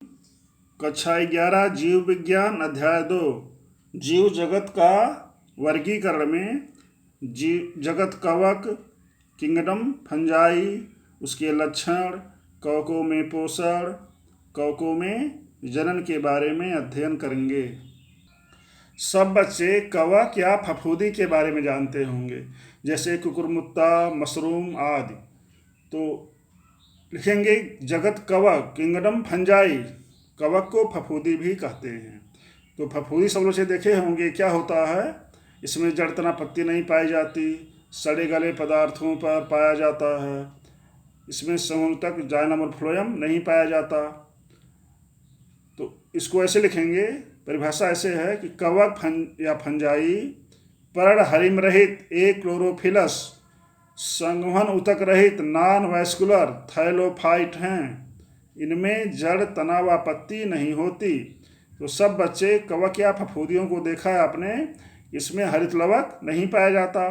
कक्षा 11 जीव विज्ञान अध्याय 2 जीव जगत का वर्गीकरण में जीव जगत कवक, किंगडम, फंजाई, उसके लक्षण, कवकों में पोषण, कवकों में जनन के बारे में अध्ययन करेंगे। सब बच्चे कवक या फफूंदी के बारे में जानते होंगे, जैसे कुकुरमुत्ता, मशरूम आदि। तो लिखेंगे जगत कवक, किंगडम फंजाई। कवक को फफूंदी भी कहते हैं। तो फफूंदी सब लोग से देखे होंगे क्या होता है। इसमें जड़ तना पत्ती नहीं पाई जाती, सड़े गले पदार्थों पर पाया जाता है। इसमें संवर्तक जाइलम और फ्लोएम नहीं पाया जाता। तो इसको ऐसे लिखेंगे, परिभाषा ऐसे है कि कवक या फंजाई पर्णहरिम रहित एक क्लोरोफिलस संवहन ऊतक रहित नॉन वैस्कुलर थैलोफाइट हैं। इनमें जड़, तना व पत्ती नहीं होती। तो सब बच्चे कवक या फफूंदियों को देखा है आपने। इसमें हरित लवक नहीं पाया जाता,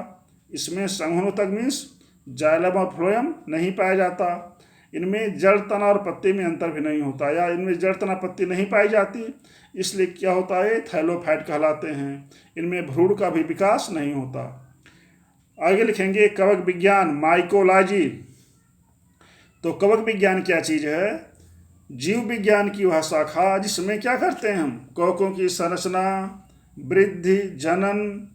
इसमें संवहन ऊतक मीन्स जाइलम और फ्लोएम नहीं पाया जाता, इनमें जड़, तना और पत्ती में अंतर भी नहीं होता, या इनमें जड़, तना, पत्ती नहीं पाई जाती, इसलिए क्या होता है, थैलोफाइट कहलाते हैं। इनमें भ्रूण का भी विकास नहीं होता। आगे लिखेंगे कवक विज्ञान, माइकोलॉजी। तो कवक विज्ञान क्या चीज है? जीव विज्ञान की वह शाखा जिसमें क्या करते हैं हम, कवकों की संरचना, वृद्धि, जनन,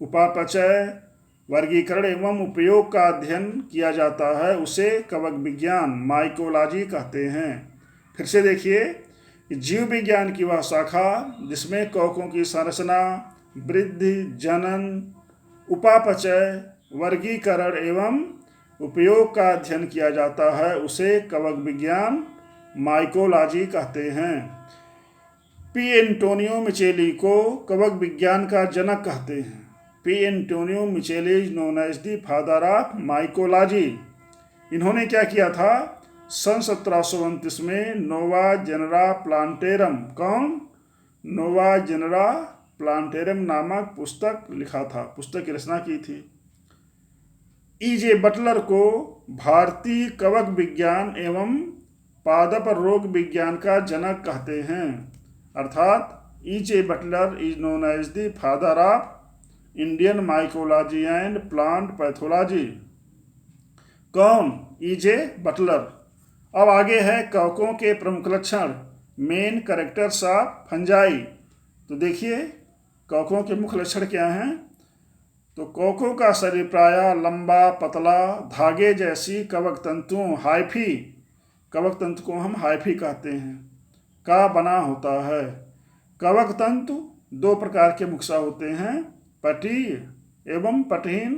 उपापचय, वर्गीकरण एवं उपयोग का अध्ययन किया जाता है, उसे कवक विज्ञान, माइकोलॉजी कहते हैं। फिर से देखिए, जीव विज्ञान की वह शाखा जिसमें कवकों की संरचना, वृद्धि, जनन, उपापचय, वर्गीकरण एवं उपयोग का अध्ययन किया जाता है, उसे कवक विज्ञान, माइकोलॉजी कहते हैं। पी एंटोनियो मिचेली को कवक विज्ञान का जनक कहते हैं। P Antonio Micheli is known as the father of mycology. इन्होंने क्या किया था, सन 1729 में नोवा जेनरा प्लांटेरम, कौन, नोवा जेनरा प्लांटेरम नामक पुस्तक लिखा था, पुस्तक की रचना की थी। ई.जे. बटलर को भारतीय कवक विज्ञान एवं पादप रोग विज्ञान का जनक कहते हैं। अर्थात E J. Butler is known as the father of Indian mycology and plant pathology. कौन, ई.जे. बटलर। अब आगे है कवकों के प्रमुख लक्षण, मेन कैरेक्टर्स ऑफ फंजाई। तो देखिए कवकों के मुख्य लक्षण क्या हैं। तो कवकों का शरीर प्रायः लंबा, पतला, धागे जैसी कवक तंतुओं, हाइफी, कवक तंतु को हम हाइफी कहते हैं, का बना होता है। कवक तंतु दो प्रकार के मुख्य होते हैं, पटीय एवं पटहीन।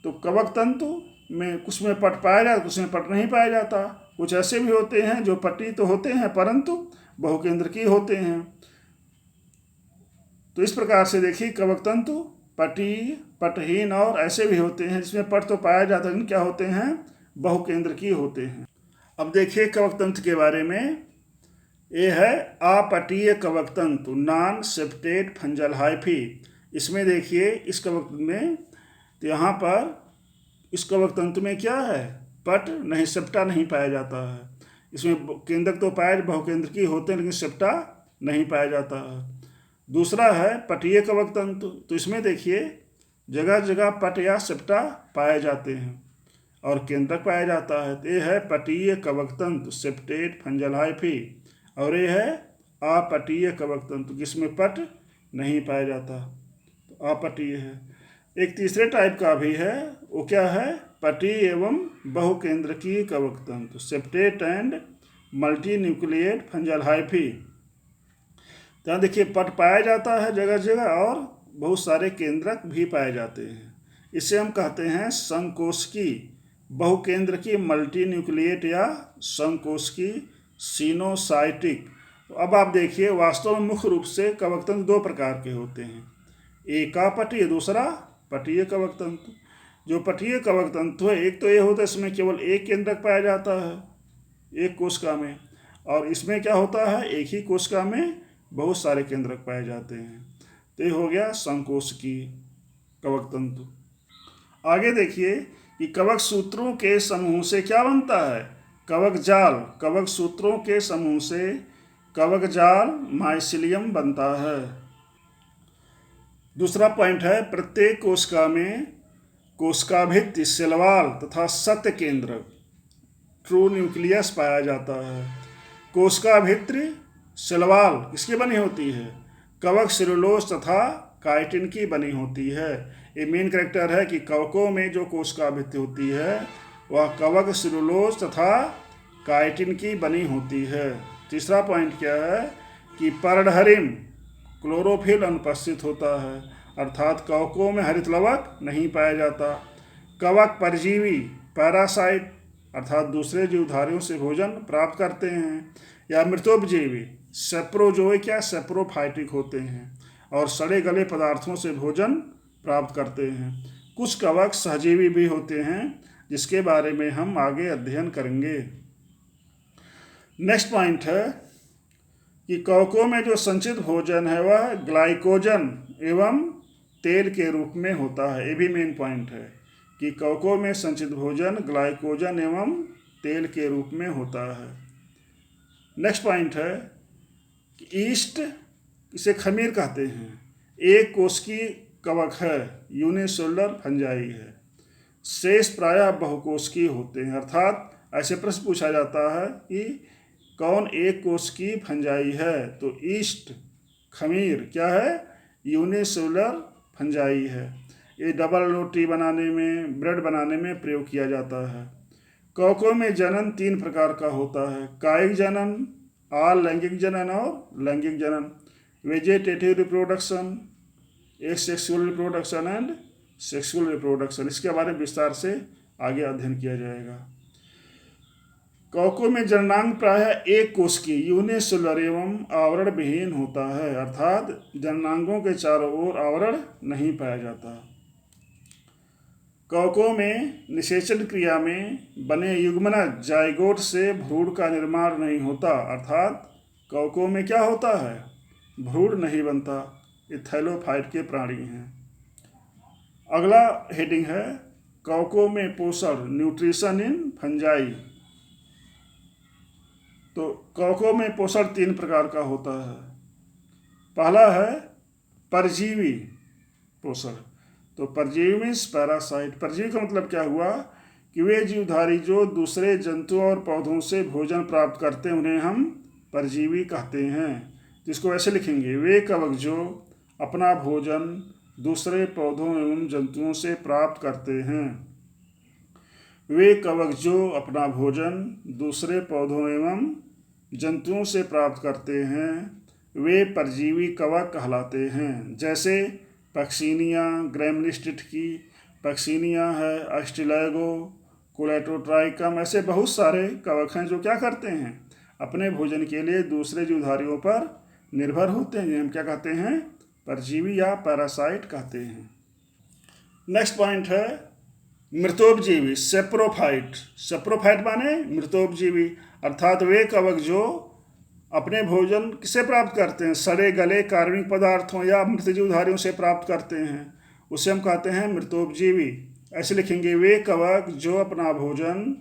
तो कवक तंतु में कुछ में पट पाया जाता, कुछ में पट नहीं पाया जाता। कुछ ऐसे भी होते हैं जो पटी तो होते हैं परंतु बहुकेंद्रकीय होते हैं। तो इस प्रकार से देखिए कवक तंतु पटीय, पटहीन और ऐसे भी होते हैं जिसमें पट तो पाया जाता है, लेकिन क्या होते हैं, बहुकेंद्रकीय होते हैं। अब देखिए कवक तंतु के बारे में, ये है अपटीय कवक तंतु, नॉन सेप्टेड फंजल हाइफी। इसमें देखिए इस कवक में, तो यहाँ पर इस कवक तंतु में क्या है, पट नहीं, सेप्टा नहीं पाया जाता है। इसमें केंद्रक तो पाया, बहुकेंद्रकीय होते हैं, लेकिन सेप्टा नहीं पाया जाता है। दूसरा है पटीय कवक तंतु। तो इसमें देखिए जगह जगह पट या सेप्टा पाए जाते हैं और केंद्रक पाया जाता है। तो ये है पटीय कवक तंतु, सेप्टेड फंजल हाइफी। और ये है अपटीय कवक तंतु जिसमें पट नहीं पाया जाता, तो अपटीय है। एक तीसरे टाइप का भी है, वो क्या है, पटीय एवं बहुकेंद्रकीय कवक तंतु, septate and multinucleate fungal hyphae. तो देखिए पट पाया जाता है जगह जगह और बहुत सारे केंद्रक भी पाए जाते हैं। इसे हम कहते हैं संकोष्की, बहुकेंद्रकीय मल्टी न्यूक्लिएट या संकोष्की सिनोसाइटिक। तो अब आप देखिए वास्तव में मुख्य रूप से कवक तंतु दो प्रकार के होते हैं, एक अपटीय, दूसरा पटीय कवक तंतु। जो पटीय कवक तंतु है, एक तो ये होता है इसमें केवल एक केंद्रक पाया जाता है एक कोशिका में, और इसमें क्या होता है, एक ही कोशिका में बहुत सारे केंद्रक पाए जाते हैं। तो ये हो गया संकोशिकी कवक तंतु। आगे देखिए कि कवक सूत्रों के समूह से क्या बनता है, कवक जाल कवक सूत्रों के समूह से कवक जाल माइसिलियम बनता है। दूसरा पॉइंट है, प्रत्येक कोशिका में कोशिकाभित्ति, सेलवाल तथा सत्य केंद्र, ट्रू न्यूक्लियस पाया जाता है। कोशिकाभित्ति सेलवाल किसकी बनी होती है? कवक, सेलुलोज तथा काइटिन की बनी होती है। ये मेन कैरेक्टर है कि कवकों में जो कोशिकाभित्ति होती है वह कवक, सेलुलोज तथा काइटिन की बनी होती है। तीसरा पॉइंट क्या है कि पर्णहरिम क्लोरोफिल अनुपस्थित होता है, अर्थात कवकों में हरित लवक नहीं पाया जाता। कवक परजीवी पैरासाइट अर्थात दूसरे जीवधारियों से भोजन प्राप्त करते हैं, या मृतोपजीवी सेप्रोजोइक या सेप्रोफाइटिक होते हैं और सड़े गले पदार्थों से भोजन प्राप्त करते हैं। कुछ कवक सहजीवी भी होते हैं, जिसके बारे में हम आगे अध्ययन करेंगे। नेक्स्ट पॉइंट है कि कवकों में जो संचित भोजन है वह ग्लाइकोजन एवं तेल के रूप में होता है। ये भी मेन पॉइंट है कि कवकों में संचित भोजन ग्लाइकोजन एवं तेल के रूप में होता है। नेक्स्ट पॉइंट है कि ईस्ट, इसे खमीर कहते हैं, एक कोशिकीय कवक है, यूनिसेलुलर फंजाई है। शेष प्रायः बहुकोशिकीय होते हैं, अर्थात ऐसे प्रश्न पूछा जाता है कि कौन एक कोशिकीय फंजाई है, तो ईस्ट खमीर क्या है? यूनिसेलुलर फंजाई है। ये डबल रोटी बनाने में, ब्रेड बनाने में प्रयोग किया जाता है। कवकों में जनन 3 प्रकार का होता है, कायिक जनन, अलैंगिक जनन और लैंगिक जनन। Vegetative reproduction, asexual reproduction and sexual reproduction, इसके बारे में विस्तार से आगे अध्ययन किया जाएगा। कवकों में जननांग प्रायः एक कोशिकीय यूनिसेलुलर एवं आवरण विहीन होता है, अर्थात जननांगों के चारों ओर आवरण नहीं पाया जाता। कवकों में निषेचन क्रिया में बने युग्मनज जाइगोट से भ्रूण का निर्माण नहीं होता, अर्थात कवकों में क्या होता है? भ्रूण नहीं बनता। ये थैलोफाइट के प्राणी हैं। अगला हेडिंग है कवकों में पोषण, न्यूट्रिशन इन फंजाई। तो कवकों में पोषण 3 प्रकार का होता है। पहला है परजीवी पोषण। तो परजीवी मीन्स पैरासाइट। परजीवी का मतलब क्या हुआ कि वे जीवधारी जो दूसरे जंतुओं और पौधों से भोजन प्राप्त करते हैं उन्हें हम परजीवी कहते हैं। जिसको ऐसे लिखेंगे, वे कवक जो अपना भोजन दूसरे पौधों एवं जंतुओं से प्राप्त करते हैं। वे कवक जो अपना भोजन दूसरे पौधों एवं जंतुओं से प्राप्त करते हैं वे परजीवी कवक कहलाते हैं। जैसे पक्सीनिया, ग्रैमनिस्टिट की पक्सीनिया है, अस्टिलैगो, कोलेटोट्राइकम, ऐसे बहुत सारे कवक हैं जो क्या करते हैं? अपने भोजन के लिए दूसरे जीवधारियों पर निर्भर होते हैं। हम क्या कहते हैं? परजीवी या पैरासाइट कहते हैं। नेक्स्ट पॉइंट है मृतोपजीवी, सेप्रोफाइट। सेप्रोफाइट माने मृतोपजीवी, अर्थात वे कवक जो अपने भोजन किसे प्राप्त करते हैं? सड़े गले कार्बनिक पदार्थों या मृत जीवधारियों से प्राप्त करते हैं, उसे हम कहते हैं मृतोपजीवी। ऐसे लिखेंगे, वे कवक जो अपना भोजन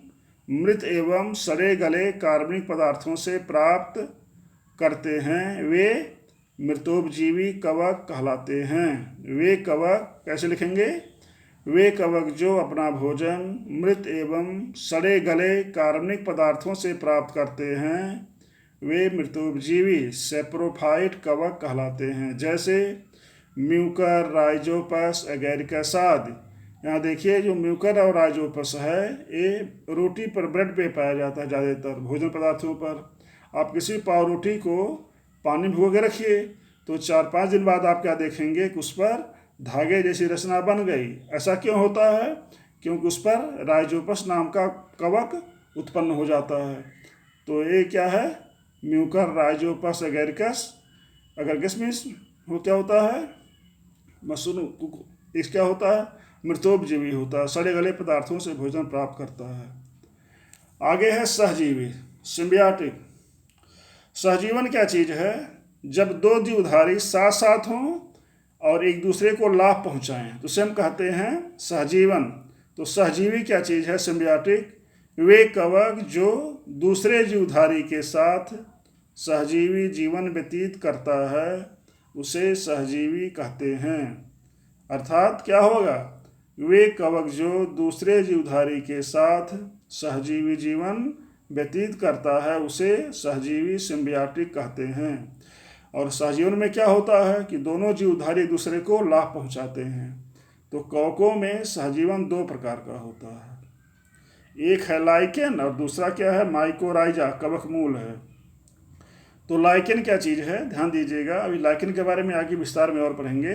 मृत एवं सड़े गले कार्बनिक पदार्थों से प्राप्त करते हैं वे मृतोपजीवी कवक कहलाते हैं। वे कवक कैसे लिखेंगे? वे कवक जो अपना भोजन मृत एवं सड़े गले कार्बनिक पदार्थों से प्राप्त करते हैं वे मृतोपजीवी सेप्रोफाइट कवक कहलाते हैं। जैसे म्यूकर, राइजोपस, एगेरिकस आदि। यहाँ देखिए, जो म्यूकर और राइजोपस है ये रोटी पर, ब्रेड पे पाया जाता है ज़्यादातर भोजन पदार्थों पर। आप किसी पाव रोटी को पानी भिगो के रखिए तो 4-5 दिन बाद आप क्या देखेंगे कि उस पर धागे जैसी रचना बन गई। ऐसा क्यों होता है? क्योंकि उस पर राइजोपस नाम का कवक उत्पन्न हो जाता है। तो ये क्या है? Mucor, Rhizopus, agaricus. Agaricus means वो क्या होता है? मशरूम। इस क्या होता है? मृतोपजीवी होता है, सड़े गले पदार्थों से भोजन प्राप्त करता है। आगे है सहजीवी, सिम्बियाटिक। सहजीवन क्या चीज़ है? जब 2 जीवधारी साथ साथ हों और एक दूसरे को लाभ पहुंचाएं तो उसे हम कहते हैं सहजीवन। तो सहजीवी क्या चीज़ है? सिम्बियाटिक वे कवक जो दूसरे जीवधारी के साथ सहजीवी जीवन व्यतीत करता है उसे सहजीवी कहते हैं। अर्थात क्या होगा, वे कवक जो दूसरे जीवधारी के साथ सहजीवी जीवन व्यतीत करता है उसे सहजीवी सिम्बियाटिक कहते हैं। और सहजीवन में क्या होता है कि दोनों जीवधारी एक दूसरे को लाभ पहुंचाते हैं। तो कवकों में सहजीवन दो प्रकार का होता है, एक है लाइकेन और दूसरा क्या है, माइकोराइजा, कवक मूल है। तो लाइकेन क्या चीज़ है, ध्यान दीजिएगा, अभी लाइकेन के बारे में आगे विस्तार में और पढ़ेंगे।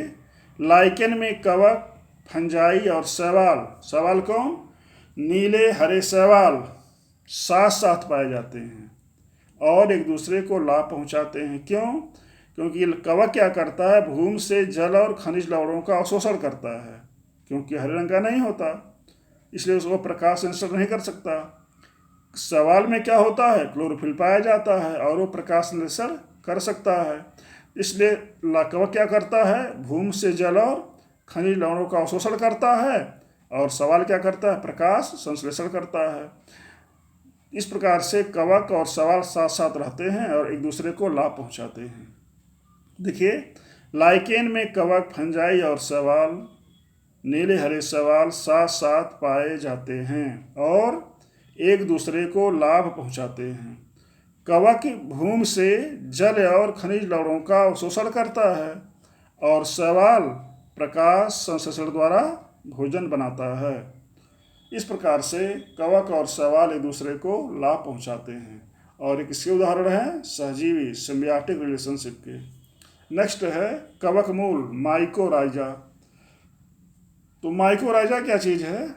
लाइकेन में कवक, फंजाई और शैवाल, शैवाल कौन, नीले हरे शैवाल साथ साथ पाए जाते हैं और एक दूसरे को लाभ पहुंचाते हैं। क्यों, क्योंकि कवक क्या करता है, भूमि से जल और खनिज लवणों का अवशोषण करता है। क्योंकि हरे रंग का नहीं होता इसलिए उसको प्रकाश संश्लेषण नहीं कर सकता। शैवाल में क्या होता है, क्लोरोफिल पाया जाता है और वो प्रकाश संश्लेषण कर सकता है। इसलिए कवक क्या करता है, भूमि से जल और खनिज लवणों का अवशोषण करता है और शैवाल क्या करता है, प्रकाश संश्लेषण करता है। इस प्रकार से कवक और शैवाल साथ साथ रहते हैं और एक दूसरे को लाभ पहुंचाते हैं। देखिए, लाइकेन में कवक, फंजाई और शैवाल, नीले हरे शैवाल साथ साथ पाए जाते हैं और एक दूसरे को लाभ पहुंचाते हैं। कवक भूमि से जल और खनिज लवणों का अवशोषण करता है और शैवाल प्रकाश संश्लेषण द्वारा भोजन बनाता है। इस प्रकार से कवक और शैवाल एक दूसरे को लाभ पहुंचाते हैं और एक इसके उदाहरण है सहजीवी सिम्बियाटिक रिलेशनशिप के। नेक्स्ट है कवक मूल, माइकोराइजा। तो माइकोराइजा क्या चीज़ है,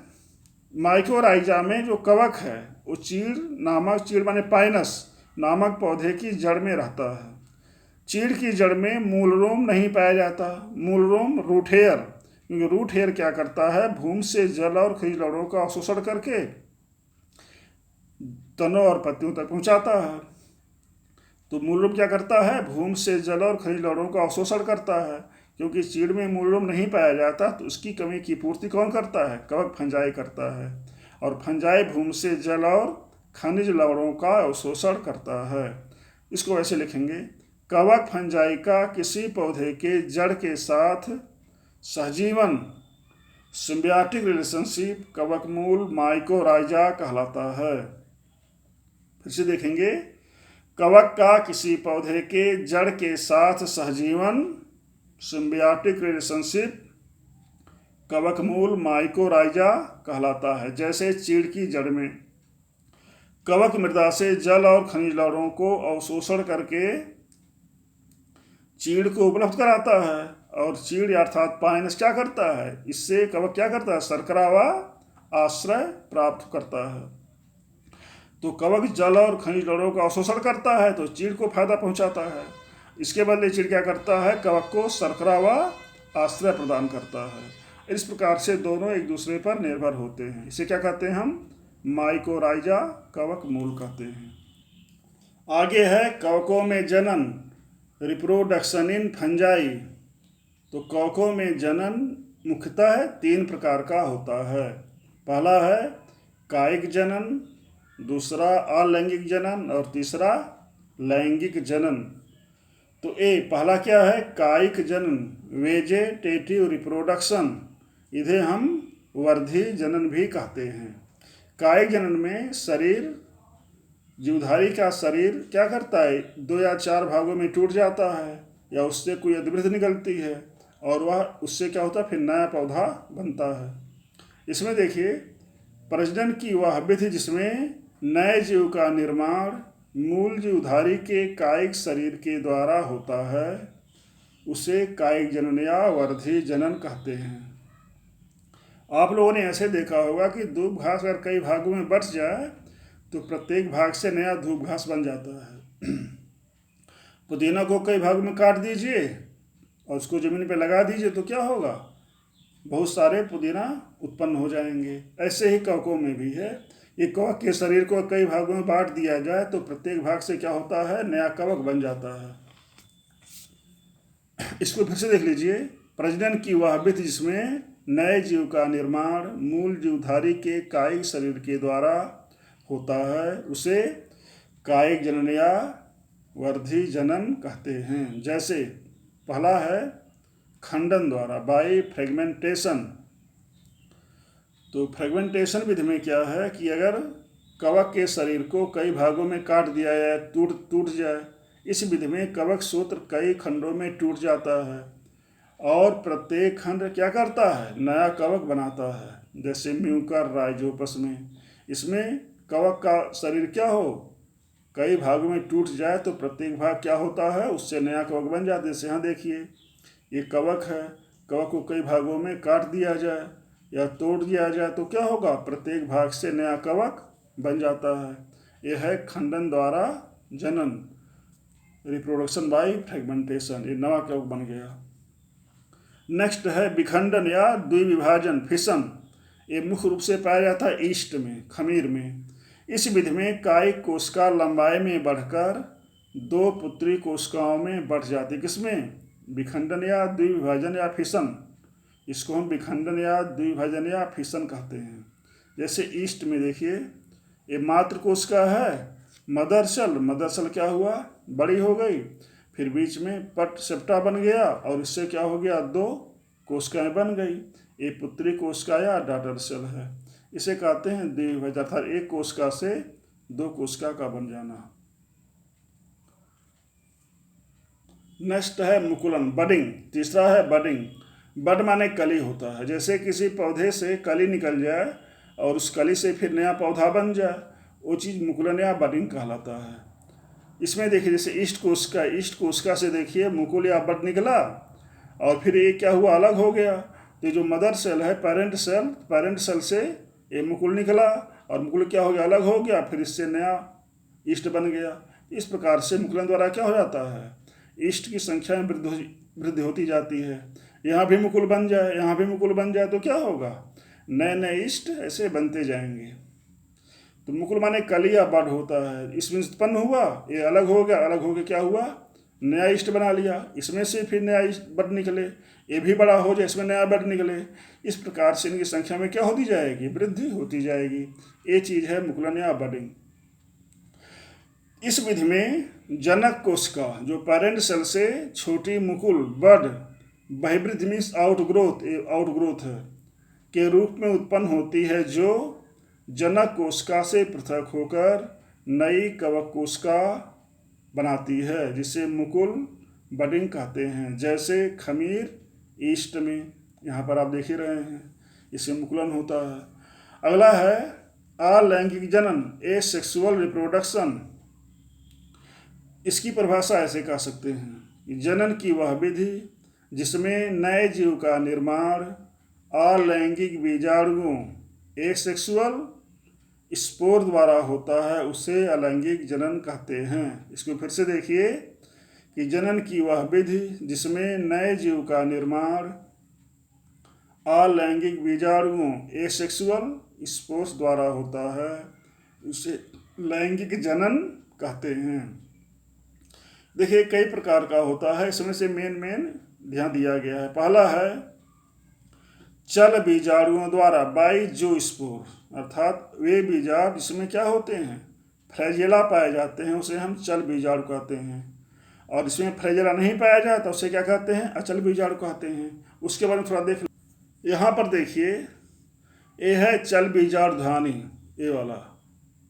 माइकोराइजा में जो कवक है वो चीड़ नामक, चीड़ माने पाइनस नामक पौधे की जड़ में रहता है। चीड़ की जड़ में मूलरोम नहीं पाया जाता, मूलरोम रूट हेयर, क्योंकि रूट हेयर क्या करता है, भूमि से जल और खनिज लवणों का अवशोषण करके तनों और पत्तियों तक पहुंचाता है। तो मूलरोम क्या करता है, भूमि से जल और खनिज लवणों का अवशोषण करता है। क्योंकि चीड़ में मूलरोम नहीं पाया जाता तो उसकी कमी की पूर्ति कौन करता है, कवक फंजाई करता है। और फंजाई भूमि से जल और खनिज लवणों का अवशोषण करता है। इसको ऐसे लिखेंगे, कवक फंजाई का किसी पौधे के जड़ के साथ सहजीवन सिम्बियाटिक रिलेशनशिप कवक मूल माइकोराइजा कहलाता है। फिर से देखेंगे, कवक का किसी पौधे के जड़ के साथ सहजीवन सिम्बियाटिक रिलेशनशिप कवक मूल माइकोराइजा कहलाता है। जैसे चीड़ की जड़ में कवक मृदा से जल और खनिज लवणों को अवशोषण करके चीड़ को उपलब्ध कराता है और चीड़ अर्थात पाइनस क्या करता है, इससे कवक क्या करता है, शर्करा व आश्रय प्राप्त करता है। तो कवक जल और खनिज लवणों का अवशोषण करता है तो चीड़ को फायदा पहुंचाता है। इसके बदले चीड़ क्या करता है, कवक को शर्करा व आश्रय प्रदान करता है। इस प्रकार से दोनों एक दूसरे पर निर्भर होते हैं। इसे क्या कहते हैं हम, माइकोराइजा कवक मूल कहते हैं। आगे है कवकों में जनन, रिप्रोडक्शन इन फंजाई। तो कवकों में जनन मुख्यतः 3 प्रकार का होता है। पहला है कायिक जनन, दूसरा अलैंगिक जनन और तीसरा लैंगिक जनन। तो पहला क्या है, कायिक जनन, वेजेटेटिव रिप्रोडक्शन, इन्हें हम वर्धी जनन भी कहते हैं। कायिक जनन में शरीर, जीवधारी का शरीर क्या करता है, 2 या 4 भागों में टूट जाता है या उससे कोई अद्वृत निकलती है और वह उससे क्या होता है, फिर नया पौधा बनता है। इसमें देखिए, प्रजनन की वह विधि जिसमें नए जीव का निर्माण मूल जीवधारी के कायिक शरीर के द्वारा होता है उसे कायिक जनन या वर्धी जनन कहते हैं। आप लोगों ने ऐसे देखा होगा कि धूप घास अगर कई भागों में बट जाए तो प्रत्येक भाग से नया धूप घास बन जाता है। पुदीना को कई भागों में काट दीजिए और उसको ज़मीन पे लगा दीजिए तो क्या होगा, बहुत सारे पुदीना उत्पन्न हो जाएंगे। ऐसे ही कवकों में भी है, एक कवक के शरीर को कई भागों में बांट दिया जाए तो प्रत्येक भाग से क्या होता है, नया कवक बन जाता है। इसको फिर से देख लीजिए, प्रजनन की वह विधि जिसमें नए जीव का निर्माण मूल जीवधारी के कायिक शरीर के द्वारा होता है उसे कायिक जनन या वर्धी जनन कहते हैं। जैसे पहला है खंडन द्वारा, बाई फ्रेगमेंटेशन। तो फ्रेगमेंटेशन विधि में क्या है कि अगर कवक के शरीर को कई भागों में काट दिया जाए, टूट जाए, इस विधि में कवक सूत्र कई खंडों में टूट जाता है और प्रत्येक खंड क्या करता है, नया कवक बनाता है। जैसे म्यूकर राइजोपस में, इसमें कवक का शरीर क्या हो, कई भागों में टूट जाए तो प्रत्येक भाग क्या होता है, उससे नया कवक बन जाता है। जैसे यहाँ देखिए ये कवक है, कवक को कई भागों में काट दिया जाए या तोड़ दिया जाए तो क्या होगा, प्रत्येक भाग से नया कवक बन जाता है। यह है खंडन द्वारा जनन, रिप्रोडक्शन बाय फ्रेगमेंटेशन, ये नया कवक बन गया। नेक्स्ट है विखंडन या द्विविभाजन, फिशन। ये मुख्य रूप से पाया जाता है ईस्ट में, खमीर में। इस विधि में कायिक कोशिका लंबाई में बढ़कर 2 पुत्री कोशिकाओं में बढ़ जाती है। किसमें, विखंडन या द्विविभाजन या फिशन। इसको हम विखंडन या द्विविभाजन या फिशन कहते हैं। जैसे ईस्ट में देखिए ये मातृ कोशिका है, मदर सेल क्या हुआ, बड़ी हो गई, फिर बीच में पट सेप्टा बन गया और इससे क्या हो गया, 2 कोशिकाएं बन गई। ये पुत्री कोशिका या डॉटर सेल है। इसे कहते हैं द्विविभाजन, अर्थात एक कोशिका से 2 कोशिका का बन जाना। नेक्स्ट है मुकुलन, बडिंग। तीसरा है बडिंग। बड माने कली होता है। जैसे किसी पौधे से कली निकल जाए और उस कली से फिर नया पौधा बन जाए, वो चीज़ मुकुलन या बडिंग कहलाता है। इसमें देखिए जैसे ईस्ट कोशिका से देखिए मुकुल या बड निकला और फिर ये क्या हुआ, अलग हो गया। तो जो मदर सेल है, पेरेंट सेल से ये मुकुल निकला और मुकुल क्या हो गया, अलग हो गया, फिर इससे नया ईस्ट बन गया। इस प्रकार से मुकुलन द्वारा क्या हो जाता है, ईस्ट की संख्या में वृद्धि होती जाती है। यहाँ भी मुकुल बन जाए, यहाँ भी मुकुल बन जाए तो क्या होगा, नए नए ईस्ट ऐसे बनते जाएंगे। तो मुकुल माने कली या बड होता है। इसमें उत्पन्न हुआ, ये अलग हो गया, अलग हो गया क्या हुआ, नया ईस्ट बना लिया। इसमें से फिर नया ईस्ट बड निकले, ये भी बड़ा हो जाए, इसमें नया बड निकले। इस प्रकार से इनकी संख्या में क्या होती जाएगी, वृद्धि होती जाएगी। ये चीज़ है मुकुलन या बडिंग। इस विधि में जनक कोशिका जो पेरेंट सेल से छोटी मुकुल, बड, बहिर्वृद्धि मीन्स आउटग्रोथ है के रूप में उत्पन्न होती है, जो जनक कोशिका से पृथक होकर नई कवक कोशिका बनाती है, जिसे मुकुल बडिंग कहते हैं। जैसे खमीर ईस्ट में, यहाँ पर आप देख ही रहे हैं, इसे मुकुलन होता है। अगला है अलैंगिक जनन, एसेक्सुअल रिप्रोडक्शन। इसकी परिभाषा ऐसे कह सकते हैं, जनन की वह विधि जिसमें नए जीव का निर्माण अलैंगिक बीजाणुओं एसेक्सुअल स्पोर द्वारा होता है, उसे अलैंगिक जनन कहते हैं। इसको फिर से देखिए कि जनन की वह विधि जिसमें नए जीव का निर्माण अलैंगिक बीजाणुओं एसेक्सुअल स्पोर्स द्वारा होता है, उसे लैंगिक जनन कहते हैं। देखिए कई प्रकार का होता है, इसमें से मेन ध्यान दिया गया है। पहला है चल बीजाणुओं द्वारा, बाइजोस्पोर, अर्थात वे बीजाणु जिसमें क्या होते हैं, फ्लैजेला पाए जाते हैं, उसे हम चल बीजाणु कहते हैं। और इसमें फ्लैजेला नहीं पाया जाता उसे क्या कहते हैं, अचल बीजाणु कहते हैं। उसके बारे में थोड़ा देख, यहाँ पर देखिए ये है चल बीजाणुधानी, ये वाला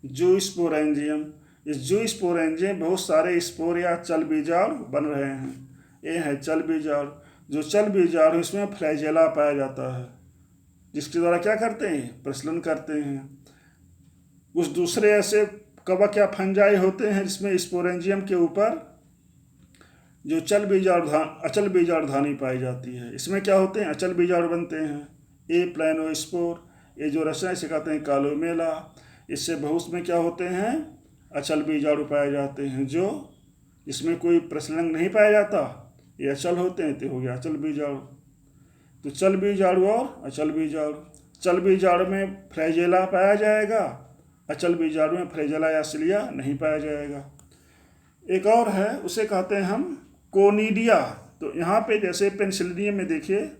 जूस्पोरेंजियम। इस जूस्पोरेंजियम बहुत सारे स्पोर या चल बीजाणु बन रहे हैं। ये है चल बीजाणु। जो चल बीजाणु इसमें फ्लैजेला पाया जाता है, जिसके द्वारा क्या करते हैं, प्रसलन करते हैं। कुछ दूसरे ऐसे कवक या फंजाई होते हैं जिसमें स्पोरेंजियम के ऊपर जो अचल बीजाणुधानी पाई जाती है। इसमें क्या होते हैं, अचल बीजाणु बनते हैं। ए प्लानोस्पोर, ये जो रचना इसे कहते हैं कालोमेला। इससे बहुत में क्या होते हैं, अचल बीजाणु पाए जाते हैं, जो इसमें कोई प्रसलन नहीं पाया जाता, ये अचल होते हैं, तो हो गया अचल बीजाणु। तो चल बीजाणु और अचल बीजाणु। चल बीजाणु में फ्लैजेला पाया जाएगा, अचल बीजाणु में फ्लैजेला या सिलिया नहीं पाया जाएगा। एक और है, उसे कहते हैं हम कोनिडिया। तो यहाँ पे जैसे पेनिसिलियम में देखिए,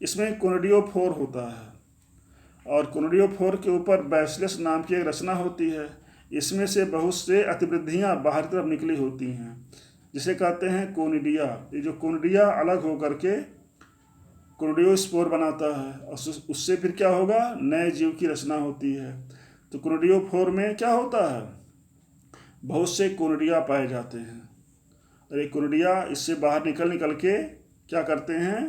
इसमें कोनिडियोफोर होता है और कोनिडियोफोर के ऊपर बैसिलस नाम की एक रचना होती है। इसमें से बहुत से अतिवृद्धियाँ बाहर की तरफ निकली होती हैं, जिसे कहते हैं कोनिडिया। ये जो कोनिडिया अलग होकर के कोनिडियोस्पोर बनाता है और उससे फिर क्या होगा, नए जीव की रचना होती है। तो कोनिडियोफोर में क्या होता है, बहुत से कोनिडिया पाए जाते हैं और ये कोनिडिया इससे बाहर निकल निकल के क्या करते हैं,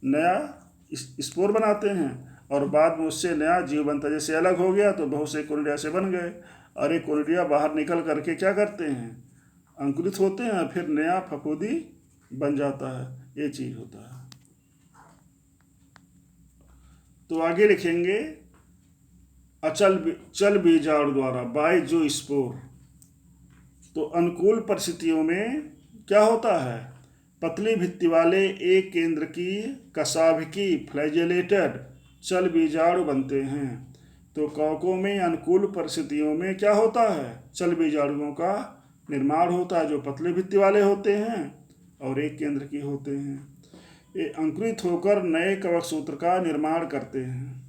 नया स्पोर बनाते हैं और बाद में उससे नया जीव बनता है। जैसे अलग हो गया तो बहुत से कोनिडिया से बन गए और ये कोनिडिया बाहर निकल करके क्या करते हैं, अंकुरित होते हैं, फिर नया फफूंदी बन जाता है। ये चीज़ होता है। तो आगे लिखेंगे चल बीजाणु द्वारा बाय जो स्पोर। तो अनुकूल परिस्थितियों में क्या होता है, पतली भित्ति वाले एक केंद्र की कशाभिकी फ्लैजेलेटेड चल बीजाणु बनते हैं। तो कवकों में अनुकूल परिस्थितियों में क्या होता है, चल बीजाणुओं का निर्माण होता है, जो पतली भित्ति वाले होते हैं और एक केंद्र की होते हैं। ये अंकुरित होकर नए कवक सूत्र का निर्माण करते हैं,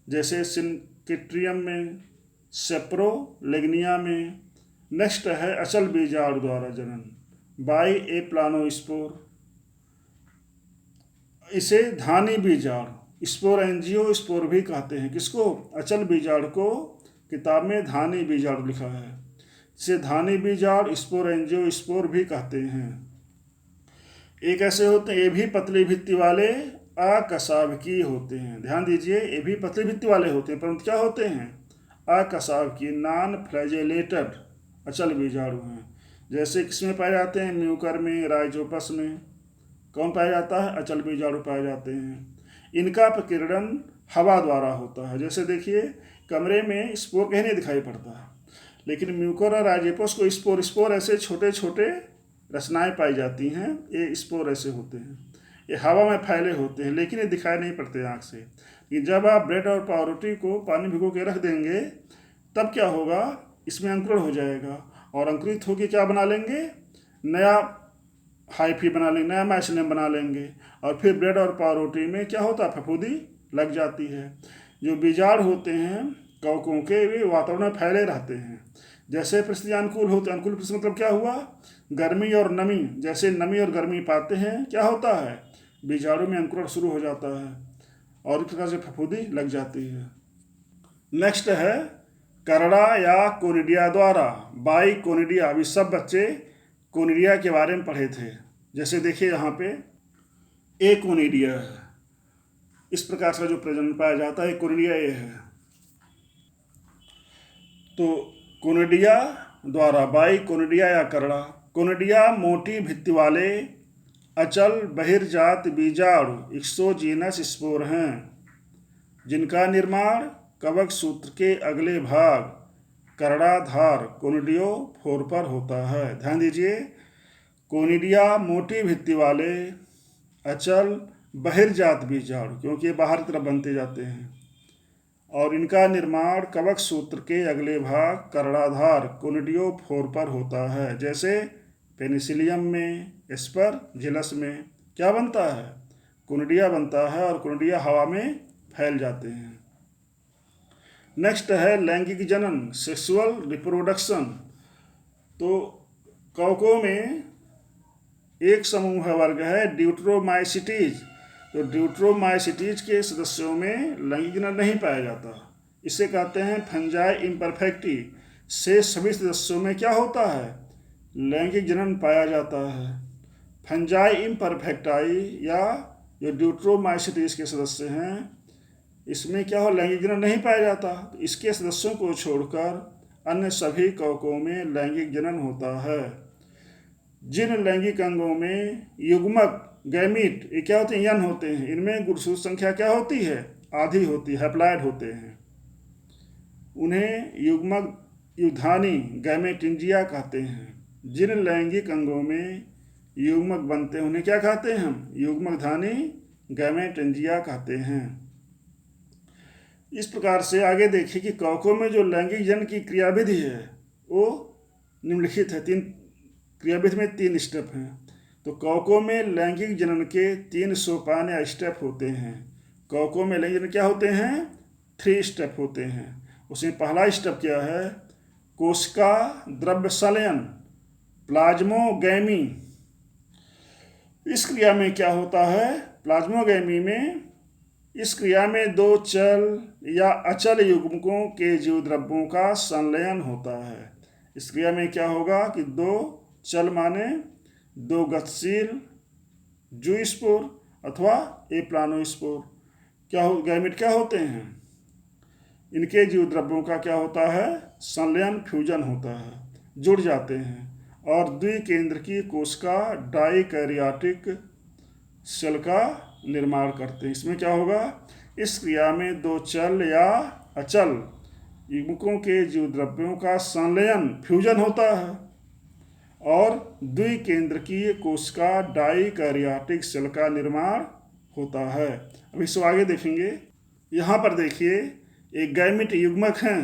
जैसे सिनकिट्रियम में, सेप्रोलेग्निया में। नेक्स्ट है अचल बीजाणु द्वारा जनन बाय ए प्लानोस्पोर। इसे धानी बीजाणु स्पोरेंजियो स्पोर भी कहते हैं। किसको, अचल बीजाणु को किताब में धानी बीजाणु लिखा है। इसे धानी बीजाणु स्पोरेंजियो स्पोर भी कहते हैं। एक ऐसे होते हैं, ये भी पतली भित्ति वाले अकशाभिकी होते हैं। ध्यान दीजिए, ये भी पतली भित्ति वाले होते हैं, परंतु क्या होते हैं, अकशाभिकी, नॉन फ्लैजेलेटेड अचल बीजाणु हैं। जैसे किसमें पाए जाते हैं, म्यूकर में, राइजोपस में। कौन पाया जाता है, अचल बीजाणु पाए जाते हैं। इनका प्रकीर्णन हवा द्वारा होता है। जैसे देखिए, कमरे में स्पोर कहीं नहीं दिखाई पड़ता, लेकिन म्यूकर और राइजोपस को स्पोर ऐसे छोटे छोटे रचनाएं पाई जाती हैं। ये स्पोर ऐसे होते हैं, ये हवा में फैले होते हैं, लेकिन ये दिखाई नहीं पड़ते आँख से। कि जब आप ब्रेड और पावरोटी को पानी भिगो के रख देंगे तब क्या होगा, इसमें अंकुरण हो जाएगा और अंकुरित होकर क्या बना लेंगे, नया हाइफी बना लेंगे, नया माइसिलियम बना लेंगे और फिर ब्रेड और पावरोटी में क्या होता है, फफूंदी लग जाती है। जो बीजाणु होते हैं कवकों के, वे वातावरण में फैले रहते हैं। जैसे परिस्थिति अनुकूल होते हैं, अनुकूल परिस्थिति मतलब क्या हुआ, गर्मी और नमी, जैसे नमी और गर्मी पाते हैं क्या होता है, बीजाणु में अंकुरण शुरू हो जाता है और इस प्रकार से फफूंदी लग जाती है। नेक्स्ट है करड़ा या कोनिडिया द्वारा बाई कोनिडिया। अभी सब बच्चे कोनिडिया के बारे में पढ़े थे। जैसे देखिए यहाँ पे ए कोनिडिया है, इस प्रकार से जो प्रजनन पाया जाता है कोनिडिया ये है। तो कोनिडिया द्वारा बाई कोनिडिया या करड़ा। कोनिडिया मोटी भित्ति वाले अचल बहिर्जात बीजाणु एक्सोजीनस स्पोर हैं, जिनका निर्माण कवक सूत्र के अगले भाग करड़ाधार कोनिडियोफोर पर होता है। ध्यान दीजिए, कोनिडिया मोटी भित्ति वाले अचल बहिर्जात बीजाणु, क्योंकि ये बाहर की तरफ बनते जाते हैं, और इनका निर्माण कवक सूत्र के अगले भाग करड़ाधार कोनिडियोफोर पर होता है। जैसे पेनिसिलियम में, एस्परजिलस में क्या बनता है, कोनिडिया बनता है और कोनिडिया हवा में फैल जाते हैं। नेक्स्ट है लैंगिक जनन, सेक्सुअल रिप्रोडक्शन। तो कवकों में एक समूह वर्ग है ड्यूट्रोमाइसिटीज। तो ड्यूट्रोमाइसिटीज के सदस्यों में लैंगिक जनन नहीं पाया जाता, इसे कहते हैं फंजाई इम्परफेक्टी। से सभी सदस्यों में क्या होता है, लैंगिक जनन पाया जाता है। फंजाई इम्परफेक्टाई या जो ड्यूट्रोमाइसिटीज के सदस्य हैं, इसमें क्या हो, लैंगिक जनन नहीं पाया जाता। तो इसके सदस्यों को छोड़कर अन्य सभी कवकों में लैंगिक जनन होता है। जिन लैंगिक अंगों में युग्मक गैमीट, ये क्या होते हैं, यन होते हैं, इनमें गुणसूत्र संख्या क्या होती है, आधी होती है, हैप्लॉइड होते हैं, उन्हें युग्मक युग्धानी गैमेटिंजिया कहते हैं। जिन लैंगिक अंगों में युग्मक बनते हैं उन्हें क्या कहते हैं हम, युग्मकधानी गैमेटिंजिया कहते हैं। इस प्रकार से आगे देखिए कि कवकों में जो लैंगिक जनन की क्रियाविधि है वो निम्नलिखित है। क्रियाविधि में 3 स्टेप हैं। तो कवकों में लैंगिक जनन के 3 सोपान या स्टेप होते हैं। कवकों में लैंगिक जनन क्या होते हैं, 3 स्टेप होते हैं। उसमें पहला स्टेप क्या है, कोशिका द्रव्य संलयन प्लाज्मोगैमी। इस क्रिया में क्या होता है? प्लाज्मोगैमी में इस क्रिया में दो चल या अचल युग्मकों के जीव द्रव्यों का संलयन होता है। इस क्रिया में क्या होगा कि दो चल माने दो गतिशील जूस्पोर अथवा एप्लानोस्पोर गैमेट क्या होते हैं? इनके जीव द्रव्यों का क्या होता है? संलयन, फ्यूजन होता है, जुड़ जाते हैं और द्विकेंद्रकीय कोशिका डाइकैरियोटिक सेल का निर्माण करते हैं। इसमें क्या होगा? इस क्रिया में दो चल या अचल युग्मकों के जीव द्रव्यों का संलयन, फ्यूजन होता है और द्विकेंद्रकीय कोशिका डाइकैरियोटिक सेल का निर्माण होता है। अब इसको आगे देखेंगे। यहाँ पर देखिए एक गैमेट युग्मक हैं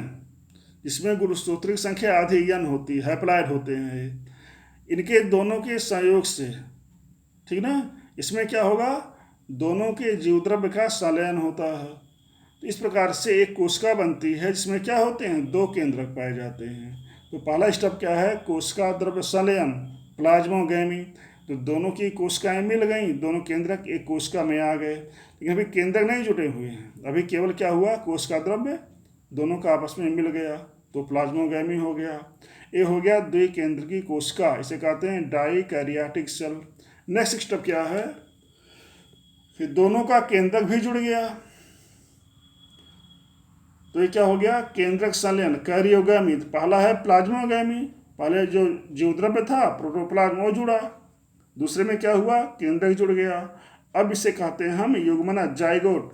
जिसमें गुणसूत्रीय संख्या आधी n होती है, हैप्लॉइड होते हैं। इनके दोनों के संयोग से, ठीक ना, इसमें क्या होगा? दोनों के जीवद्रव्य का संलयन होता है। तो इस प्रकार से एक कोशिका बनती है जिसमें क्या होते हैं? दो केंद्रक पाए जाते हैं। तो पहला स्टेप क्या है? कोशिका द्रव्य संलयन प्लाज्मोगैमी। तो दोनों की कोशिकाएं मिल गई, दोनों केंद्रक एक कोशिका में आ गए, लेकिन अभी केंद्रक नहीं जुटे हुए हैं। अभी केवल क्या हुआ? कोशिका द्रव्य दोनों का आपस में मिल गया तो प्लाज्मोगैमी हो गया। ये हो गया द्विकेंद्रकीय कोशिका, इसे कहते हैं डाइकैरियोटिक सेल। नेक्स्ट स्टेप क्या है? फिर दोनों का केंद्रक भी जुड़ गया तो ये क्या हो गया? केंद्रक संलयन कैरियोगैमी। पहला है प्लाज्मोगैमी, पहले जो जीवद्रव्य था प्रोटोप्लाज्म वो जुड़ा, दूसरे में क्या हुआ? केंद्रक जुड़ गया। अब इसे कहते हैं हम युग्मनज, जाइगोट।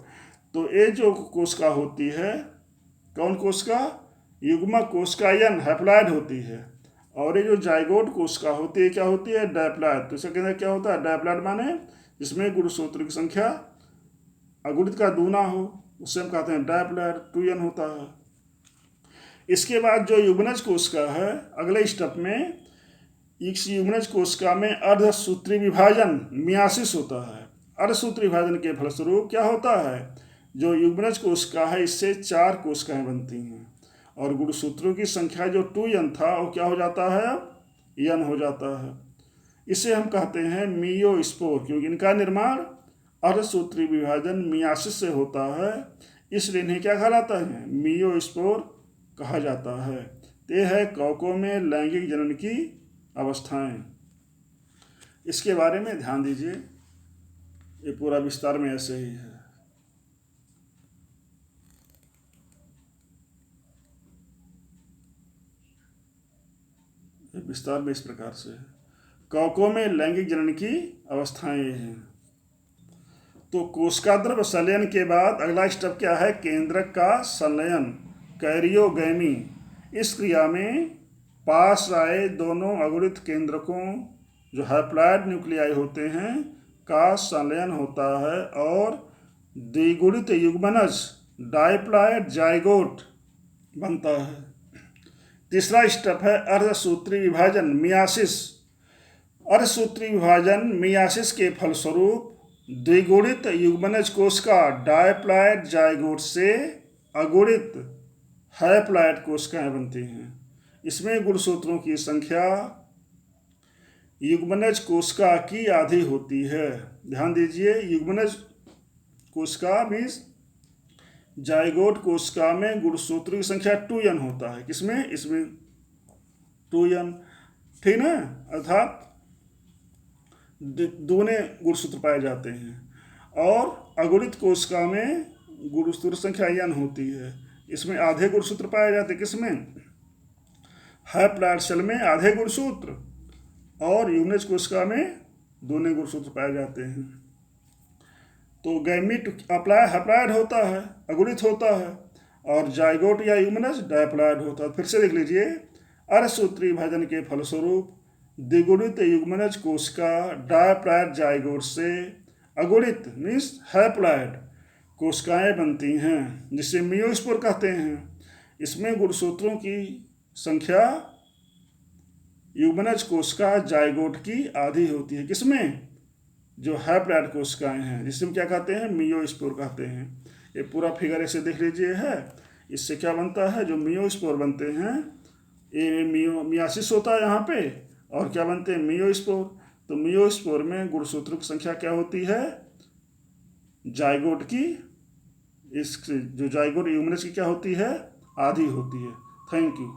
तो ये जो कोशिका होती है, कौन कोशिका? युग्मक कोशिका n हैप्लॉइड होती है और ये जो जाइगोट कोशिका होती है क्या होती है? डायप्लॉइड। तो इसका केंद्र क्या होता है? डायप्लॉइड माने जिसमें गुणसूत्र की संख्या अगुणित का दूना हो, उससे हम कहते हैं डायप्लॉइड, 2n होता है। इसके बाद जो युग्मनज कोशिका है, अगले स्टेप में इस युग्मनज कोशिका में अर्धसूत्री विभाजन मियासिस होता है। अर्धसूत्री विभाजन के फलस्वरूप क्या होता है? जो युग्मनज कोशिका है इससे 4 कोशिकाएं बनती हैं और गुणसूत्रों की संख्या जो 2n था वो क्या हो जाता है? अब n हो जाता है। इसे हम कहते हैं मियोस्पोर, क्योंकि इनका निर्माण अर्धसूत्री विभाजन मियासिस से होता है, इसलिए इन्हें क्या कहलाता है? मियोस्पोर कहा जाता है। ये है कवकों में लैंगिक जनन की अवस्थाएं। इसके बारे में ध्यान दीजिए, ये पूरा विस्तार में ऐसे ही है। विस्तार में इस प्रकार से है। कवकों में लैंगिक जनन की अवस्थाएं ये हैं। तो कोशिका द्रव्य संलयन के बाद अगला स्टेप क्या है? केंद्रक का संलयन कैरियोगैमी। इस क्रिया में पास आए दोनों अगुणित केंद्रकों जो हैप्लॉइड न्यूक्लियाई होते हैं का संलयन होता है और द्विगुणित युग्मनज डाइप्लॉइड जाइगोट बनता है। तीसरा स्टेप है अर्धसूत्री विभाजन मियासिस। अर्धसूत्री विभाजन मियासिस के फलस्वरूप द्विगुणित युग्मनज कोशिका डायप्लॉइड जाइगोट से अगुणित हैप्लॉइड कोशिकाएं बनती हैं। इसमें गुणसूत्रों की संख्या युग्मनज कोशिका की आधी होती है। ध्यान दीजिए, युग्मनज कोशिका मीन्स जाइगोट कोशिका में गुणसूत्र की संख्या 2n होता है। किसमें? इसमें 2n, ठीक ना, अर्थात दूने गुणसूत्र पाए जाते हैं। और अगुणित कोशिका में गुणसूत्र संख्या n होती है, इसमें आधे गुणसूत्र पाए जाते हैं। किसमें? हैप्लॉइड सेल में आधे गुणसूत्र और युग्मनज कोशिका में दूने गुणसूत्र पाए जाते हैं। तो गैमीट हैप्लॉइड होता है, अगुणित होता है, और जाइगोट या युग्मनज डायप्लॉइड होता है। फिर से देख लीजिए, अर्धसूत्री विभाजन के फलस्वरूप द्विगुणित युग्मनज कोशिका डायप्लॉइड जाइगोट से अगुणित मीन्स हैप्लॉइड कोशिकाएं बनती हैं, जिसे मियोस्पोर कहते हैं। इसमें गुणसूत्रों की संख्या युग्मनज कोशिका जाइगोट की आधी होती है। किसमें? जो हैप्लॉइड कोशिकाएं हैं, जिसे हम क्या कहते हैं? मियोस्पोर कहते हैं। ये पूरा फिगर ऐसे देख लीजिए है। इससे क्या बनता है? जो मियोस्पोर बनते हैं ये मियासिस होता है यहाँ पे, और क्या बनते हैं, मियोस्पोर। तो मियोस्पोर में गुणसूत्रों की संख्या क्या होती है, जाइगोट की, इस जो जाइगोट ह्यूमरस की क्या होती है, आधी होती है। Thank you.